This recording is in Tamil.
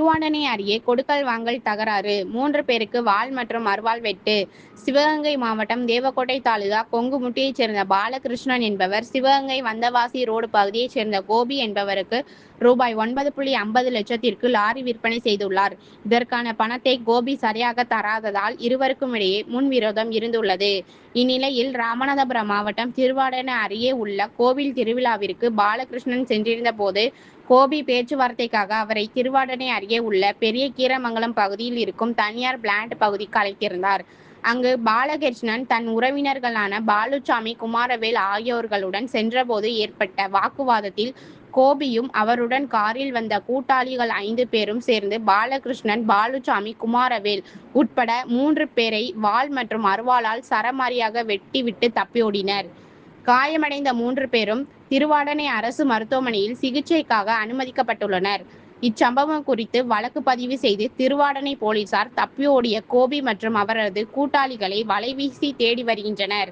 திருவாடானை அருகே கொடுக்கல் வாங்கல் தகராறு, 3 பேருக்கு வாள் மற்றும் அருவாள் வெட்டு. சிவகங்கை மாவட்டம் தேவக்கோட்டை தாலுகா கொங்குமுட்டியைச் சேர்ந்த பாலகிருஷ்ணன் என்பவர் சிவகங்கை வந்தவாசி ரோடு பகுதியைச் சேர்ந்த கோபி என்பவருக்கு ரூபாய் 9.50 லட்சத்திற்கு லாரி விற்பனை செய்துள்ளார். இதற்கான பணத்தை கோபி சரியாக தராததால் இருவருக்கும் இடையே முன்விரோதம் இருந்துள்ளது. இந்நிலையில் ராமநாதபுரம் மாவட்டம் திருவாடானை அருகே உள்ள கோவில் திருவிழாவிற்கு பாலகிருஷ்ணன் சென்றிருந்த போது கோபி பேச்சுவார்த்தைக்காக அவரை திருவாடானை அருகே உள்ள பெரிய கீரமங்கலம் பகுதியில் இருக்கும் தனியார் பிளான்ட் பகுதிக்கு அழைத்திருந்தார். அங்கு பாலகிருஷ்ணன் தன் உறவினர்களான பாலுசாமி, குமாரவேல் ஆகியோர்களுடன் சென்றபோது ஏற்பட்ட வாக்குவாதத்தில் கோபியும் அவருடன் காரில் வந்த கூட்டாளிகள் 5 பேரும் சேர்ந்து பாலகிருஷ்ணன், பாலுசாமி, குமாரவேல் உட்பட 3 பேரை வாள் மற்றும் அருவாளால் சரமாரியாக வெட்டிவிட்டு தப்பியோடினர். காயமடைந்த 3 பேரும் திருவாடானை அரசு மருத்துவமனையில் சிகிச்சைக்காக அனுமதிக்கப்பட்டுள்ளனர். இச்சம்பவம் குறித்து வழக்கு பதிவு செய்து திருவாடானை போலீசார் தப்பியோடிய கோபி மற்றும் அவரது கூட்டாளிகளை வலைவீசி தேடி வருகின்றனர்.